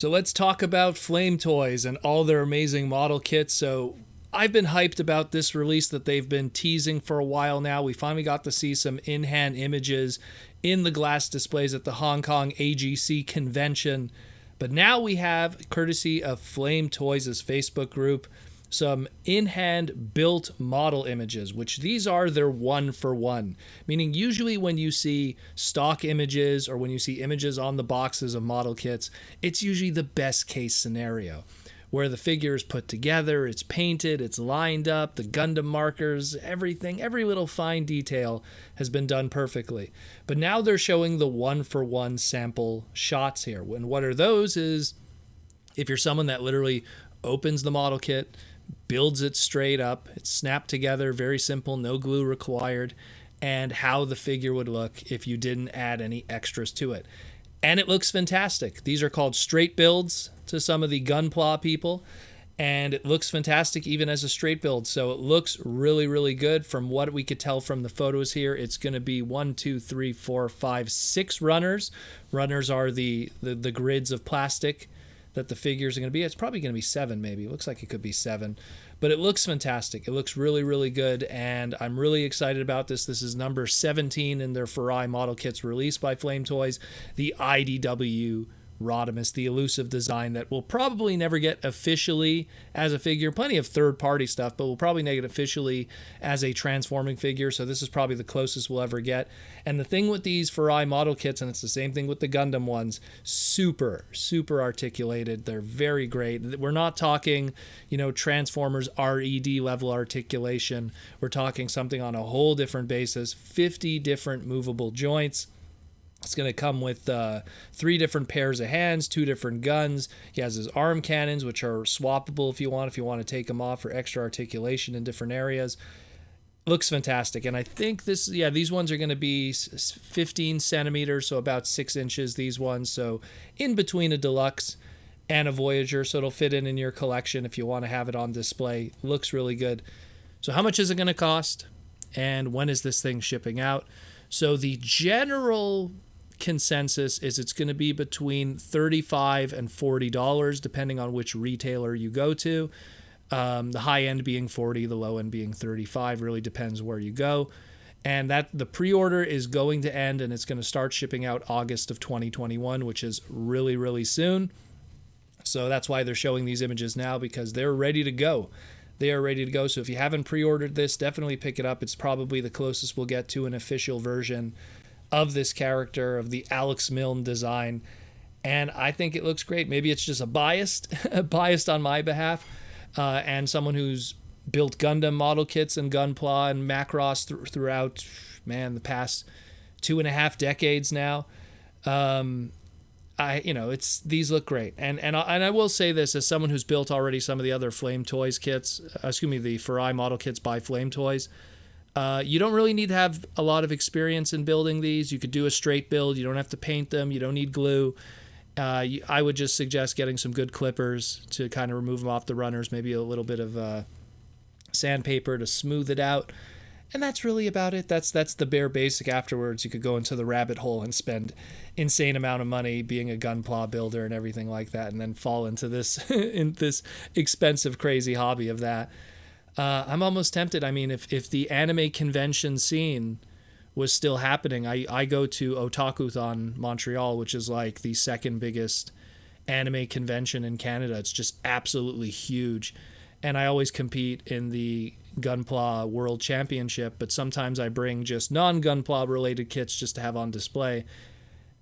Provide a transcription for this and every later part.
So let's talk about Flame Toys and all their amazing model kits. So I've been hyped about this release that they've been teasing for a while now. We finally got to see some in-hand images in the glass displays at the Hong Kong AGC convention. But now we have, courtesy of Flame Toys' Facebook group, some in-hand built model images, which these are their one for one. Meaning usually when you see stock images or when you see images on the boxes of model kits, it's usually the best case scenario where the figure is put together, it's painted, it's lined up, the Gundam markers, everything, every little fine detail has been done perfectly. But now they're showing the one for one sample shots here. And what are those is if you're someone that literally opens the model kit, builds it straight up, it's snapped together, very simple, no glue required, and how the figure would look if you didn't add any extras to it. And it looks fantastic. These are called straight builds to some of the Gunpla people, and it looks fantastic even as a straight build. So it looks really, really good. From what we could tell from the photos here, it's going to be 1, 2, 3, 4, 5, 6 runners. Runners are the grids of plastic that the figures are going to be. It's probably going to be 7 maybe. It looks like it could be 7. But it looks fantastic. It looks really, really good, and I'm really excited about this. This is number 17 in their Furai model kits released by Flame Toys, the IDW Rodimus, the elusive design that will probably never get officially as a figure. Plenty of third-party stuff, but we'll probably get it officially as a transforming figure, so this is probably the closest we'll ever get. And the thing with these Furai model kits, and it's the same thing with the Gundam ones, super, super articulated. They're very great. We're not talking, Transformers RED level articulation. We're talking something on a whole different basis, 50 different movable joints. It's going to come with 3 different pairs of hands, 2 different guns. He has his arm cannons, which are swappable if you want to take them off for extra articulation in different areas. Looks fantastic. And I think these ones are going to be 15 centimeters, so about 6 inches, these ones. So in between a Deluxe and a Voyager, so it'll fit in your collection if you want to have it on display. Looks really good. So how much is it going to cost? And when is this thing shipping out? So the general consensus is it's going to be between $35 and $40 depending on which retailer you go to. The high end being $40, the low end being $35, really depends where you go. And that the pre-order is going to end, and it's going to start shipping out August of 2021, which is really, really soon. So that's why they're showing these images now, because they're ready to go. They are ready to go. So if you haven't pre-ordered this, definitely pick it up. It's probably the closest we'll get to an official version of this character, of the Alex Milne design. And I think it looks great. Maybe it's just a biased on my behalf, and someone who's built Gundam model kits and Gunpla and Macross throughout, the past 2.5 decades now. These look great. And I will say this as someone who's built already some of the other Flame Toys kits, the Furai model kits by Flame Toys. You don't really need to have a lot of experience in building these. You could do a straight build. You don't have to paint them. You don't need glue. I would just suggest getting some good clippers to kind of remove them off the runners, maybe a little bit of sandpaper to smooth it out. And that's really about it. That's the bare basic. Afterwards, you could go into the rabbit hole and spend insane amount of money being a Gunpla builder and everything like that, and then fall into this this expensive, crazy hobby of that. I'm almost tempted. I mean, if the anime convention scene was still happening, I go to Otakuthon Montreal, which is like the second biggest anime convention in Canada. It's just absolutely huge. And I always compete in the Gunpla World Championship, but sometimes I bring just non-Gunpla related kits just to have on display.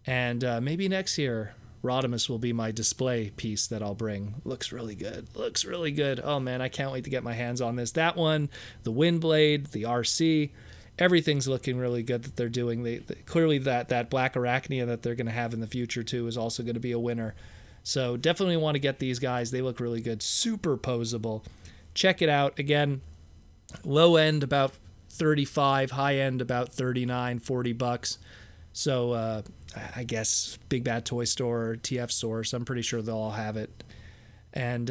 And maybe next year, Rodimus will be my display piece that I'll bring. Looks really good. Looks really good. Oh man, I can't wait to get my hands on this. That one, the Windblade, the RC, everything's looking really good that they're doing. Clearly that Black Arachnia that they're going to have in the future too is also going to be a winner. So definitely want to get these guys. They look really good. Super posable. Check it out. Again, low end about 35, high end about 39, $40. So I guess Big Bad Toy Store or TF Source, I'm pretty sure they'll all have it. And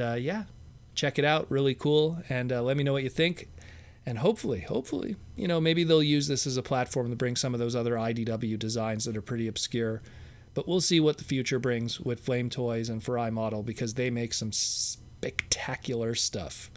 check it out. Really cool. And let me know what you think. And hopefully, maybe they'll use this as a platform to bring some of those other IDW designs that are pretty obscure But we'll see what the future brings with Flame Toys and Furai Model, because they make some spectacular stuff.